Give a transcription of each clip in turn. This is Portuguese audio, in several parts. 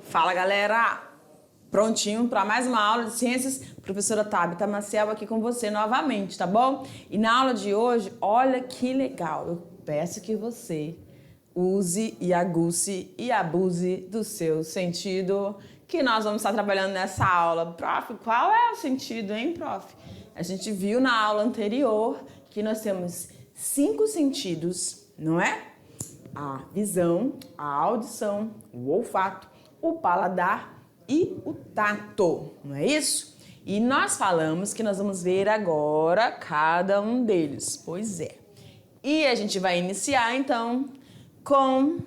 Fala, galera! Prontinho para mais uma aula de ciências? Professora Tabita Maciel aqui com você novamente, tá bom? E na aula de hoje, olha que legal! Eu peço que você use e aguce e abuse do seu sentido, que nós vamos estar trabalhando nessa aula. Prof, qual é o sentido, hein, prof? A gente viu na aula anterior que nós temos 5 sentidos, não é? A visão, a audição, o olfato, o paladar e o tato, não é isso? E nós falamos que nós vamos ver agora cada um deles, pois é. E a gente vai iniciar então com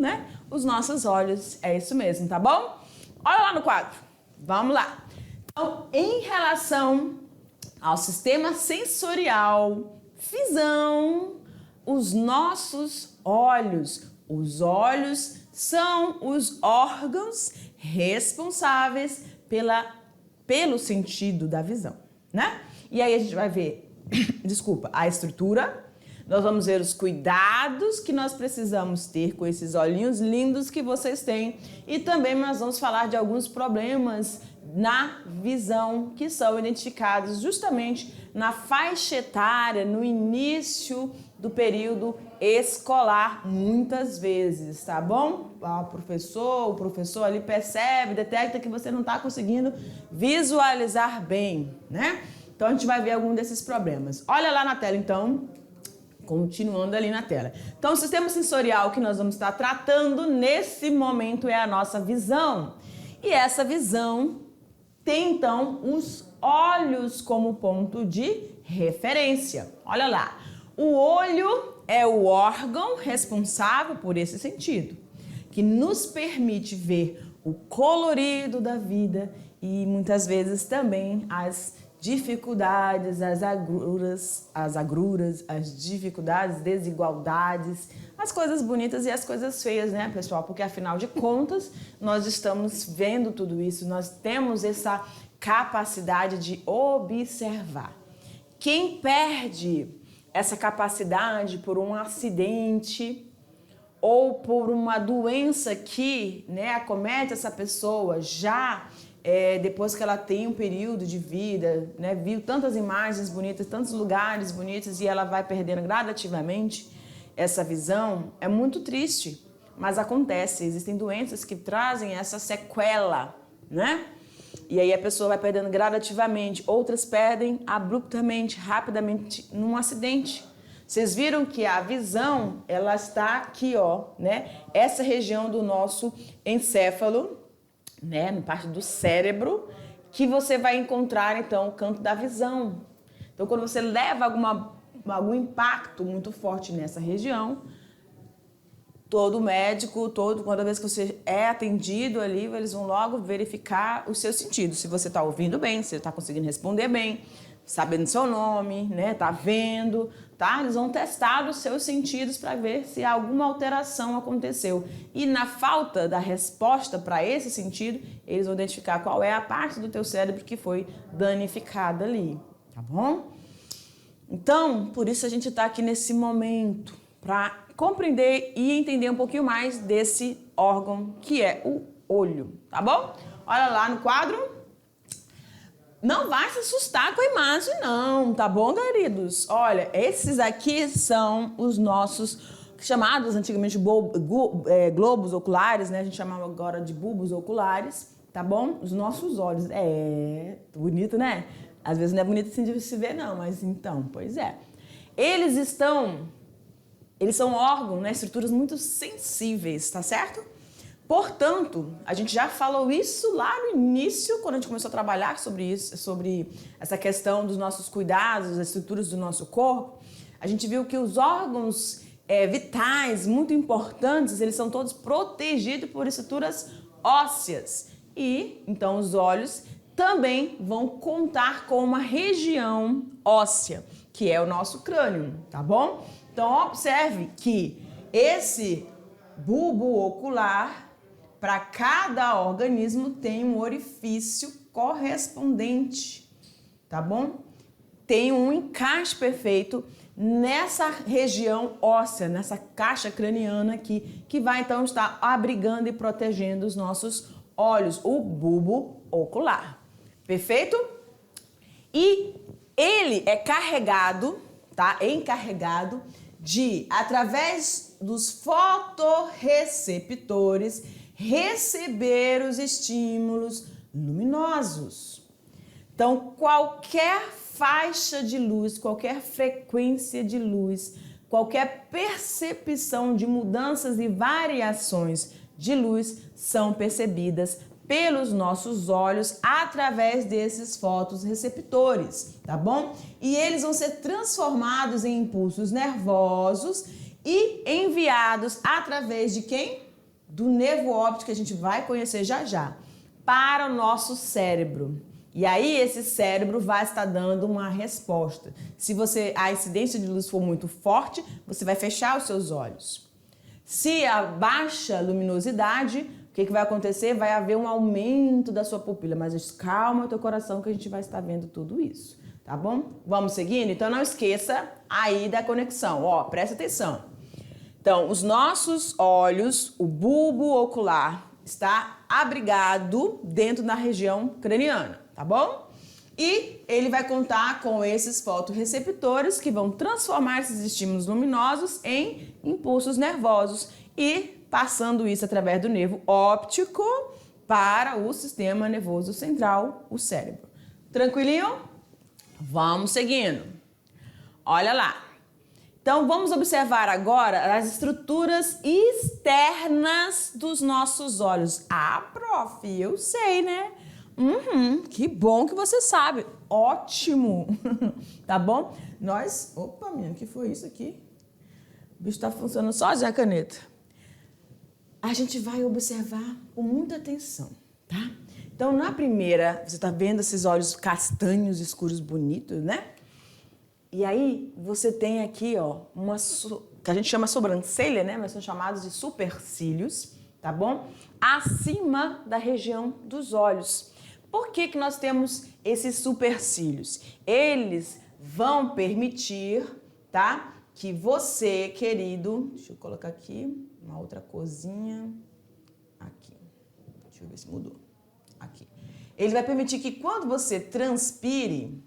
né, os nossos olhos, é isso mesmo, tá bom? Olha lá no quadro, vamos lá. Então, em relação ao sistema sensorial, visão, os nossos olhos. Os olhos são os órgãos responsáveis pelo sentido da visão, né? E aí a gente vai ver, desculpa, a estrutura. Nós vamos ver os cuidados que nós precisamos ter com esses olhinhos lindos que vocês têm. E também nós vamos falar de alguns problemas na visão que são identificados justamente na faixa etária, no início do período escolar, muitas vezes, tá bom? O professor ali percebe, detecta que você não está conseguindo visualizar bem, né? Então a gente vai ver algum desses problemas. Olha lá na tela, então. Continuando ali na tela. Então, o sistema sensorial que nós vamos estar tratando nesse momento é a nossa visão. E essa visão tem, então, os olhos como ponto de referência. Olha lá. O olho é o órgão responsável por esse sentido, que nos permite ver o colorido da vida e, muitas vezes, também as dificuldades, as agruras, as dificuldades, desigualdades, as coisas bonitas e as coisas feias, né, pessoal? Porque, afinal de contas, nós estamos vendo tudo isso, nós temos essa capacidade de observar. Quem perde essa capacidade por um acidente ou por uma doença que, né, acomete essa pessoa já depois que ela tem um período de vida, né, viu tantas imagens bonitas, tantos lugares bonitos e ela vai perdendo gradativamente essa visão, é muito triste, mas acontece, existem doenças que trazem essa sequela, né? E aí a pessoa vai perdendo gradativamente, outras perdem abruptamente, rapidamente, num acidente. Vocês viram que a visão, ela está aqui, ó, né? Essa região do nosso encéfalo, né, na parte do cérebro, que você vai encontrar, então, o campo da visão. Então, quando você leva algum impacto muito forte nessa região, todo médico, toda vez que você é atendido ali, eles vão logo verificar os seus sentidos. Se você está ouvindo bem, se você está conseguindo responder bem, sabendo seu nome, né, tá vendo, tá? Eles vão testar os seus sentidos para ver se alguma alteração aconteceu. E na falta da resposta para esse sentido, eles vão identificar qual é a parte do teu cérebro que foi danificada ali, tá bom? Então, por isso a gente está aqui nesse momento, para compreender e entender um pouquinho mais desse órgão que é o olho, tá bom? Olha lá no quadro. Não vai se assustar com a imagem não, tá bom, queridos? Olha, esses aqui são os nossos chamados antigamente globos oculares, né? A gente chamava agora de bulbos oculares, tá bom? Os nossos olhos. É bonito, né? Às vezes não é bonito assim de se ver não, mas então, pois é. Eles são órgãos, né? Estruturas muito sensíveis, tá certo? Portanto, a gente já falou isso lá no início, quando a gente começou a trabalhar sobre isso, sobre essa questão dos nossos cuidados, das estruturas do nosso corpo. A gente viu que os órgãos vitais, muito importantes, eles são todos protegidos por estruturas ósseas. E, então, os olhos também vão contar com uma região óssea, que é o nosso crânio, tá bom? Então, observe que esse bulbo ocular, para cada organismo tem um orifício correspondente, tá bom? Tem um encaixe perfeito nessa região óssea, nessa caixa craniana aqui, que vai então estar abrigando e protegendo os nossos olhos, o bulbo ocular. Perfeito? E ele é carregado, tá? Encarregado de, através dos fotorreceptores, receber os estímulos luminosos. Então, qualquer faixa de luz, qualquer frequência de luz, qualquer percepção de mudanças e variações de luz são percebidas pelos nossos olhos através desses fotorreceptores, tá bom? E eles vão ser transformados em impulsos nervosos e enviados através de quem? Do nervo óptico, que a gente vai conhecer já já, para o nosso cérebro. E aí esse cérebro vai estar dando uma resposta. Se a incidência de luz for muito forte, você vai fechar os seus olhos. Se a baixa luminosidade, o que vai acontecer? Vai haver um aumento da sua pupila, mas calma o teu coração que a gente vai estar vendo tudo isso, tá bom? Vamos seguindo? Então não esqueça aí da conexão, ó, presta atenção. Então, os nossos olhos, o bulbo ocular, está abrigado dentro da região craniana, tá bom? E ele vai contar com esses fotorreceptores que vão transformar esses estímulos luminosos em impulsos nervosos e passando isso através do nervo óptico para o sistema nervoso central, o cérebro. Tranquilinho? Vamos seguindo. Olha lá. Então, vamos observar agora as estruturas externas dos nossos olhos. Ah, prof, eu sei, né? Que bom que você sabe. Ótimo. Tá bom? Opa, menino, que foi isso aqui? O bicho tá funcionando sozinho a caneta. A gente vai observar com muita atenção, tá? Então, na primeira, você tá vendo esses olhos castanhos, escuros, bonitos, né? E aí, você tem aqui, ó, que a gente chama sobrancelha, né? Mas são chamados de supercílios, tá bom? Acima da região dos olhos. Por que nós temos esses supercílios? Eles vão permitir, tá? Que você, querido, deixa eu colocar aqui uma outra corzinha, aqui, deixa eu ver se mudou, aqui. Ele vai permitir que quando você transpire,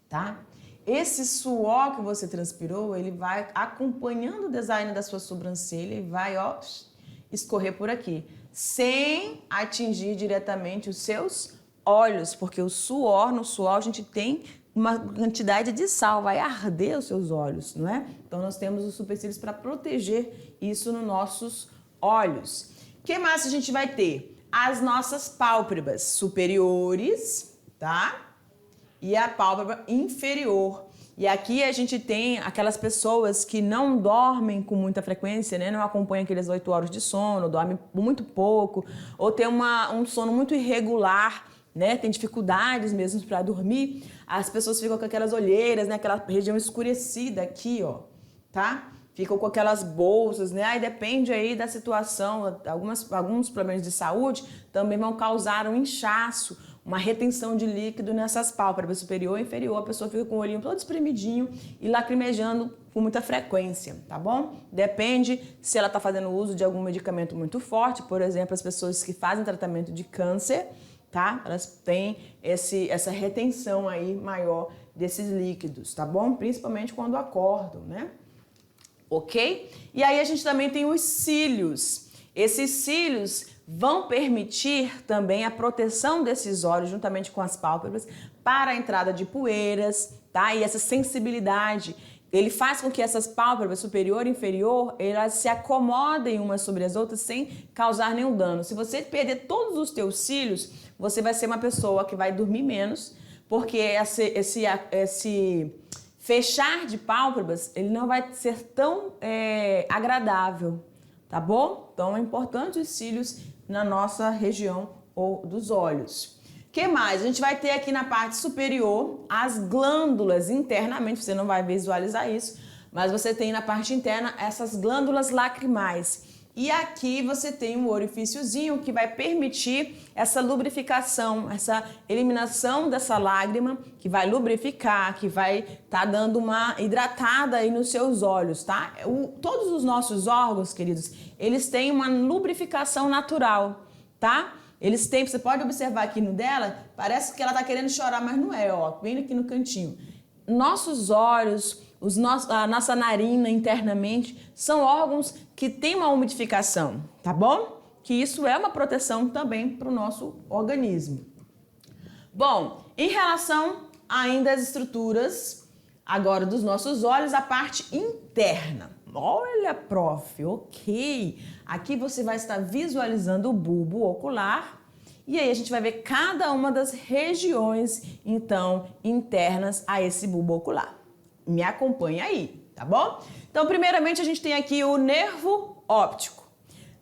tá? Esse suor que você transpirou, ele vai acompanhando o design da sua sobrancelha e vai, ó, escorrer por aqui, sem atingir diretamente os seus olhos, porque no suor a gente tem uma quantidade de sal, vai arder os seus olhos, não é? Então, nós temos os supercílios para proteger isso nos nossos olhos. O que mais a gente vai ter? As nossas pálpebras superiores, tá? E a pálpebra inferior. E aqui a gente tem aquelas pessoas que não dormem com muita frequência, né? Não acompanham aqueles 8 horas de sono, dormem muito pouco, ou tem um sono muito irregular, né? Tem dificuldades mesmo para dormir. As pessoas ficam com aquelas olheiras, né? Aquela região escurecida aqui, ó, tá? Ficam com aquelas bolsas, né? Aí depende aí da situação. Alguns problemas de saúde também vão causar um inchaço, uma retenção de líquido nessas pálpebras superior e inferior. A pessoa fica com o olhinho todo espremidinho e lacrimejando com muita frequência, tá bom? Depende se ela tá fazendo uso de algum medicamento muito forte, por exemplo, as pessoas que fazem tratamento de câncer, tá? Elas têm essa retenção aí maior desses líquidos, tá bom? Principalmente quando acordam, né? Ok? E aí a gente também tem os cílios. Esses cílios vão permitir também a proteção desses olhos, juntamente com as pálpebras, para a entrada de poeiras, tá? E essa sensibilidade, ele faz com que essas pálpebras superior e inferior, elas se acomodem umas sobre as outras sem causar nenhum dano. Se você perder todos os teus cílios, você vai ser uma pessoa que vai dormir menos, porque esse fechar de pálpebras, ele não vai ser tão agradável, tá bom? Então, é importante os cílios na nossa região ou dos olhos. O que mais? A gente vai ter aqui na parte superior as glândulas internamente, você não vai visualizar isso, mas você tem na parte interna essas glândulas lacrimais. E aqui você tem um orifíciozinho que vai permitir essa lubrificação, essa eliminação dessa lágrima, que vai lubrificar, que vai estar dando uma hidratada aí nos seus olhos, tá? Todos os nossos órgãos, queridos, eles têm uma lubrificação natural, tá? Eles têm, você pode observar aqui no dela, parece que ela tá querendo chorar, mas não é, ó, bem aqui no cantinho. Nossos olhos, a nossa narina internamente, são órgãos que têm uma umidificação, tá bom? Que isso é uma proteção também para o nosso organismo. Bom, em relação ainda às estruturas, agora dos nossos olhos, a parte interna. Olha, prof, ok. Aqui você vai estar visualizando o bulbo ocular e aí a gente vai ver cada uma das regiões, então, internas a esse bulbo ocular. Me acompanha aí, tá bom? Então, primeiramente, a gente tem aqui o nervo óptico.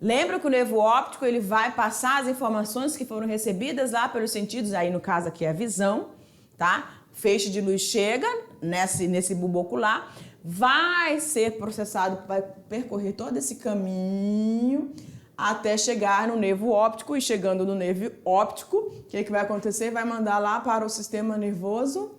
Lembra que o nervo óptico, ele vai passar as informações que foram recebidas lá pelos sentidos, aí no caso aqui é a visão, tá? Feixe de luz chega nesse bulbo ocular, vai ser processado, vai percorrer todo esse caminho até chegar no nervo óptico, e chegando no nervo óptico, o que vai acontecer? Vai mandar lá para o sistema nervoso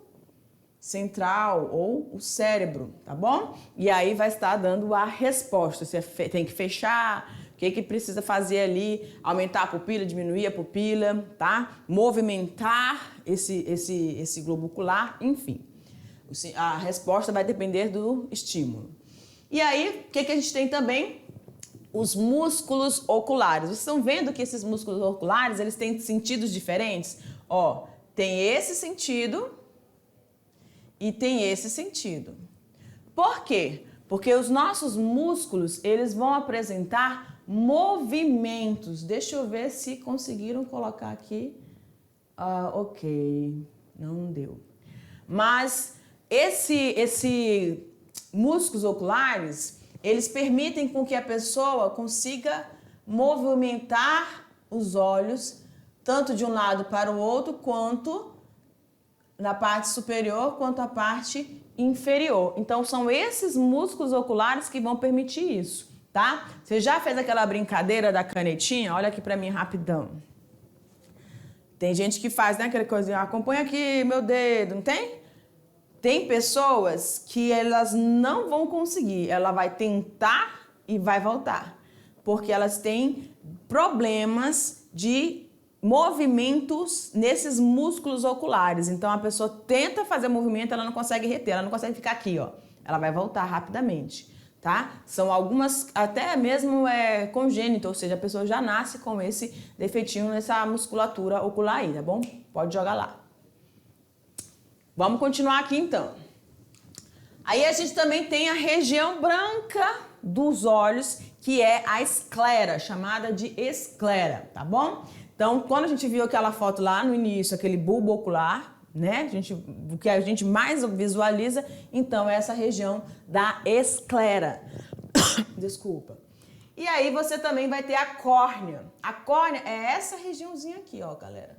central ou o cérebro, tá bom? E aí vai estar dando a resposta. Você tem que fechar, o que precisa fazer ali, aumentar a pupila, diminuir a pupila, tá? Movimentar esse globo ocular, enfim. A resposta vai depender do estímulo. E aí, o que a gente tem também? Os músculos oculares. Vocês estão vendo que esses músculos oculares, eles têm sentidos diferentes? Ó, tem esse sentido e tem esse sentido. Por quê? Porque os nossos músculos, eles vão apresentar movimentos. Deixa eu ver se conseguiram colocar aqui. Ok, não deu. Mas esse músculos oculares, eles permitem com que a pessoa consiga movimentar os olhos, tanto de um lado para o outro, quanto na parte superior, quanto a parte inferior. Então, são esses músculos oculares que vão permitir isso, tá? Você já fez aquela brincadeira da canetinha? Olha aqui pra mim rapidão. Tem gente que faz, né, aquela coisinha, acompanha aqui meu dedo, não tem? Tem pessoas que elas não vão conseguir, ela vai tentar e vai voltar, porque elas têm problemas de movimentos nesses músculos oculares. Então a pessoa tenta fazer movimento, ela não consegue reter, ela não consegue ficar aqui, ó. Ela vai voltar rapidamente, tá? São algumas, até mesmo congênito, ou seja, a pessoa já nasce com esse defeitinho nessa musculatura ocular aí, tá bom? Pode jogar lá. Vamos continuar aqui então. Aí a gente também tem a região branca dos olhos, que é a esclera, chamada de esclera, tá bom? Então, quando a gente viu aquela foto lá no início, aquele bulbo ocular, né? O que a gente mais visualiza, então, é essa região da esclera. Desculpa. E aí você também vai ter a córnea. A córnea é essa regiãozinha aqui, ó, galera.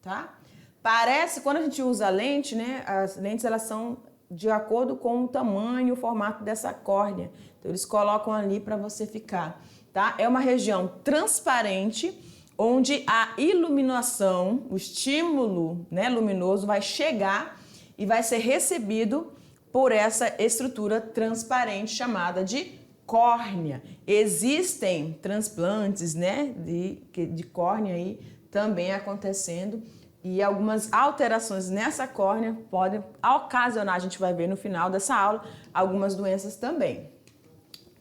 Tá? Parece, quando a gente usa a lente, né? As lentes, elas são de acordo com o tamanho e o formato dessa córnea. Então, eles colocam ali para você ficar, tá? É uma região transparente, onde a iluminação, o estímulo, né, luminoso vai chegar e vai ser recebido por essa estrutura transparente chamada de córnea. Existem transplantes, né, de córnea aí também acontecendo, e algumas alterações nessa córnea podem ocasionar, a gente vai ver no final dessa aula, algumas doenças também.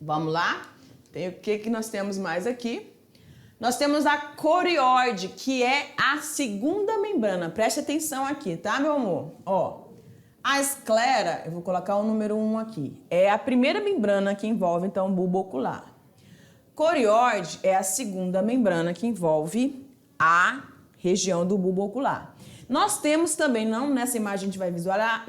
Vamos lá? Tem o que nós temos mais aqui? Nós temos a corióide, que é a segunda membrana. Preste atenção aqui, tá, meu amor? Ó, a esclera, eu vou colocar o número 1 aqui, é a primeira membrana que envolve, então, o bulbo ocular. Corióide é a segunda membrana que envolve a região do bulbo ocular. Nós temos também, não nessa imagem a gente vai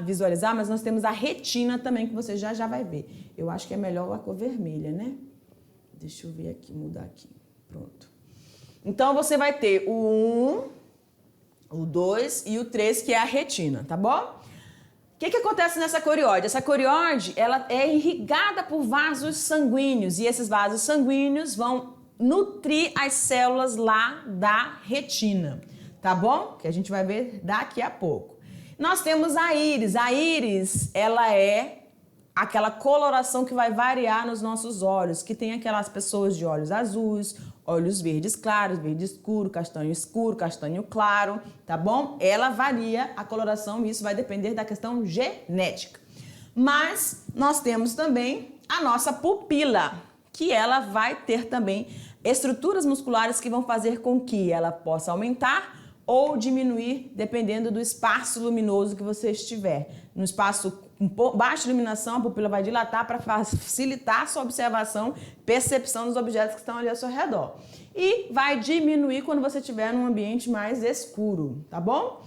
visualizar, mas nós temos a retina também, que você já vai ver. Eu acho que é melhor a cor vermelha, né? Deixa eu ver aqui, mudar aqui. Pronto. Então, você vai ter o 1, o 2 e o 3, que é a retina, tá bom? que acontece nessa corióide? Essa corióide, ela é irrigada por vasos sanguíneos e esses vasos sanguíneos vão nutrir as células lá da retina, tá bom? Que a gente vai ver daqui a pouco. Nós temos a íris. A íris, ela é aquela coloração que vai variar nos nossos olhos, que tem aquelas pessoas de olhos azuis, olhos verdes claros, verde escuro, castanho claro, tá bom? Ela varia a coloração e isso vai depender da questão genética. Mas nós temos também a nossa pupila, que ela vai ter também estruturas musculares que vão fazer com que ela possa aumentar ou diminuir, dependendo do espaço luminoso que você estiver. No espaço com baixa iluminação, a pupila vai dilatar para facilitar a sua observação, percepção dos objetos que estão ali ao seu redor. E vai diminuir quando você estiver num ambiente mais escuro, tá bom?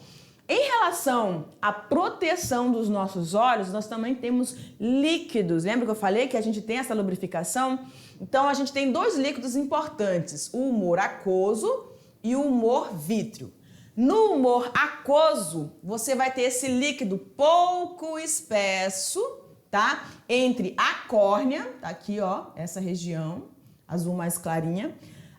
Em relação à proteção dos nossos olhos, nós também temos líquidos. Lembra que eu falei que a gente tem essa lubrificação? Então, a gente tem dois líquidos importantes, o humor aquoso e o humor vítreo. No humor aquoso, você vai ter esse líquido pouco espesso, tá? Entre a córnea, tá aqui, ó, essa região, azul mais clarinha,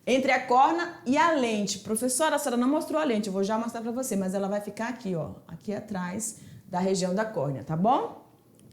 entre a córnea e a lente. Professora, a senhora não mostrou a lente, eu vou já mostrar pra você, mas ela vai ficar aqui, ó, aqui atrás da região da córnea, tá bom?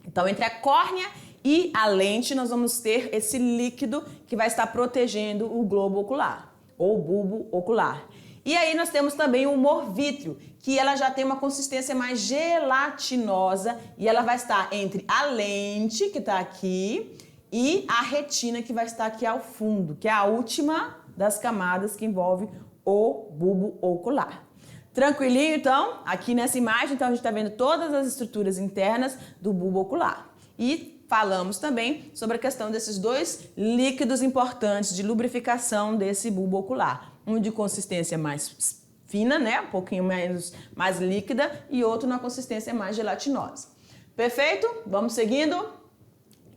Então, entre a córnea e a lente, nós vamos ter esse líquido que vai estar protegendo o globo ocular, ou bulbo ocular. E aí nós temos também o humor vítreo, que ela já tem uma consistência mais gelatinosa e ela vai estar entre a lente, que está aqui, e a retina, que vai estar aqui ao fundo, que é a última das camadas que envolve o bulbo ocular. Tranquilinho, então? Aqui nessa imagem, então, a gente está vendo todas as estruturas internas do bulbo ocular. E falamos também sobre a questão desses dois líquidos importantes de lubrificação desse bulbo ocular. Um de consistência mais fina, né? Um pouquinho mais líquida, e outro na consistência mais gelatinosa. Perfeito? Vamos seguindo?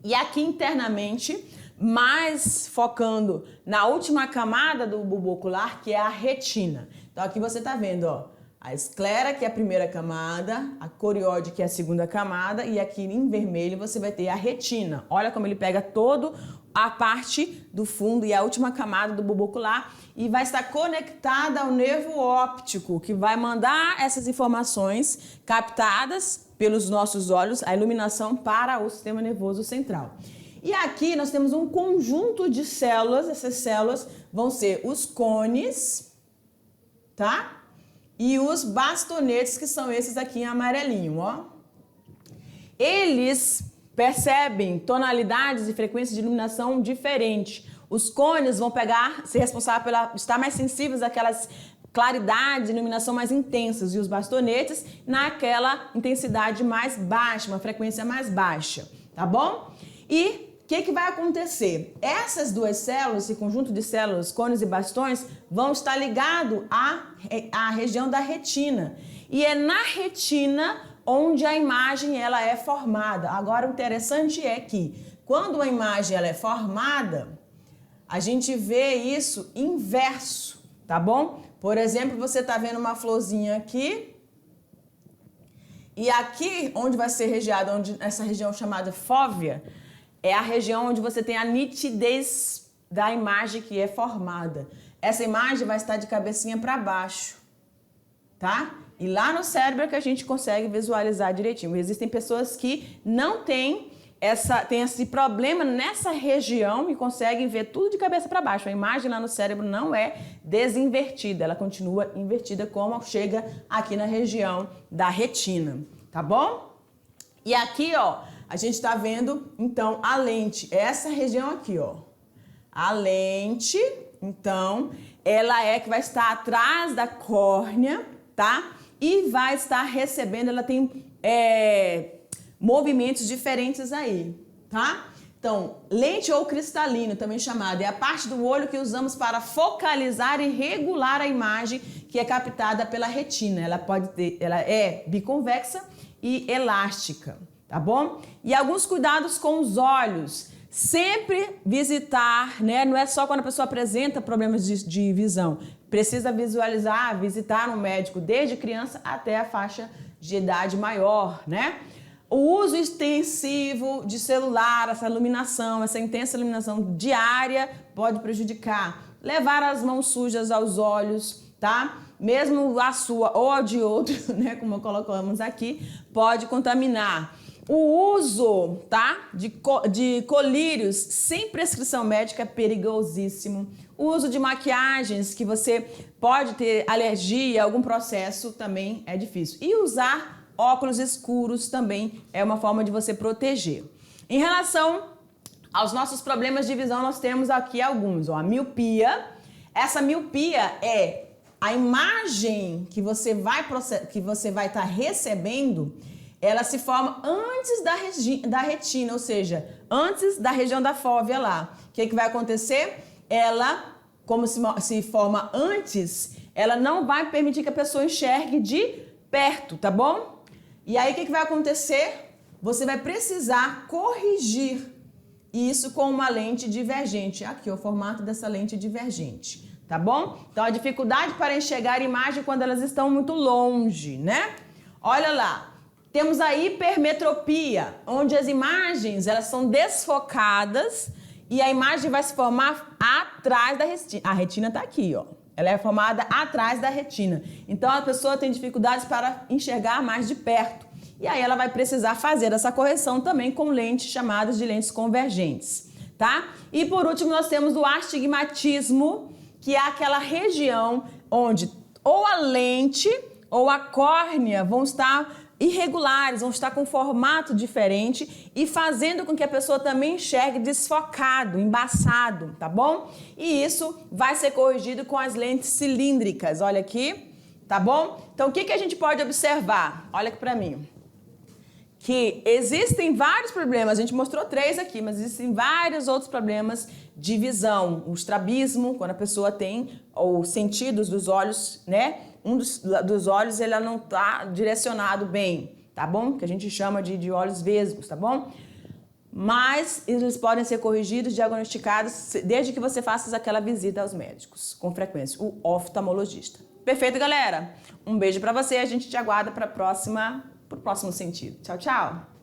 E aqui internamente, mais focando na última camada do bulbo ocular, que é a retina. Então aqui você tá vendo, ó, a esclera, que é a primeira camada, a corióide, que é a segunda camada, e aqui em vermelho você vai ter a retina. Olha como ele pega toda a parte do fundo e a última camada do bulbo ocular e vai estar conectada ao nervo óptico, que vai mandar essas informações captadas pelos nossos olhos, a iluminação para o sistema nervoso central. E aqui nós temos um conjunto de células, essas células vão ser os cones, tá? E os bastonetes, que são esses aqui em amarelinho, ó. Eles percebem tonalidades e frequências de iluminação diferentes. Os cones vão ser responsáveis por estar mais sensíveis àquelas claridades, iluminação mais intensas, e os bastonetes naquela intensidade mais baixa, uma frequência mais baixa, tá bom? E o que vai acontecer? Essas duas células, esse conjunto de células, cones e bastões, vão estar ligados à região da retina. E é na retina onde a imagem ela é formada. Agora, o interessante é que quando a imagem ela é formada, a gente vê isso inverso, tá bom? Por exemplo, você está vendo uma florzinha aqui, e aqui onde vai ser regiada, onde essa região chamada fóvea, é a região onde você tem a nitidez da imagem que é formada. Essa imagem vai estar de cabecinha para baixo, tá? E lá no cérebro é que a gente consegue visualizar direitinho. Existem pessoas que não têm esse problema nessa região e conseguem ver tudo de cabeça para baixo. A imagem lá no cérebro não é desinvertida, ela continua invertida como chega aqui na região da retina, tá bom? E aqui, ó, a gente está vendo, então, a lente. Essa região aqui, ó. A lente, então, ela é que vai estar atrás da córnea, tá? E vai estar recebendo, ela tem movimentos diferentes aí, tá? Então, lente ou cristalino, também chamada, é a parte do olho que usamos para focalizar e regular a imagem que é captada pela retina. Ela é biconvexa e elástica. Tá bom? E alguns cuidados com os olhos. Sempre visitar, né? Não é só quando a pessoa apresenta problemas de visão. Precisa visitar um médico desde criança até a faixa de idade maior, né? O uso extensivo de celular, essa iluminação, essa intensa iluminação diária pode prejudicar. Levar as mãos sujas aos olhos, tá? Mesmo a sua ou a de outro, né, como colocamos aqui, pode contaminar. O uso, tá, de colírios sem prescrição médica é perigosíssimo. O uso de maquiagens que você pode ter alergia, algum processo também é difícil. E usar óculos escuros também é uma forma de você proteger. Em relação aos nossos problemas de visão, nós temos aqui alguns. Ó, a miopia. Essa miopia é a imagem que você vai estar recebendo. Ela se forma antes da retina, ou seja, antes da região da fóvea lá. O que vai acontecer? Ela, como se forma antes, ela não vai permitir que a pessoa enxergue de perto, tá bom? E aí, o que vai acontecer? Você vai precisar corrigir isso com uma lente divergente. Aqui, o formato dessa lente divergente, tá bom? Então, a dificuldade para enxergar a imagem quando elas estão muito longe, né? Olha lá. Temos a hipermetropia, onde as imagens elas são desfocadas e a imagem vai se formar atrás da retina. A retina está aqui, ó. Ela é formada atrás da retina. Então a pessoa tem dificuldades para enxergar mais de perto. E aí ela vai precisar fazer essa correção também com lentes chamadas de lentes convergentes, tá? E por último nós temos o astigmatismo, que é aquela região onde ou a lente ou a córnea vão estar irregulares, vão estar com formato diferente e fazendo com que a pessoa também enxergue desfocado, embaçado, tá bom? E isso vai ser corrigido com as lentes cilíndricas, olha aqui, tá bom? Então, o que a gente pode observar? Olha aqui pra mim. Que existem vários problemas, a gente mostrou 3 aqui, mas existem vários outros problemas de visão. O estrabismo, quando a pessoa tem os sentidos dos olhos, né? Um dos olhos ele não está direcionado bem, tá bom? Que a gente chama de olhos vesgos, tá bom? Mas eles podem ser corrigidos, diagnosticados, desde que você faça aquela visita aos médicos, com frequência, o oftalmologista. Perfeito, galera? Um beijo pra você, a gente te aguarda pro próximo sentido. Tchau, tchau!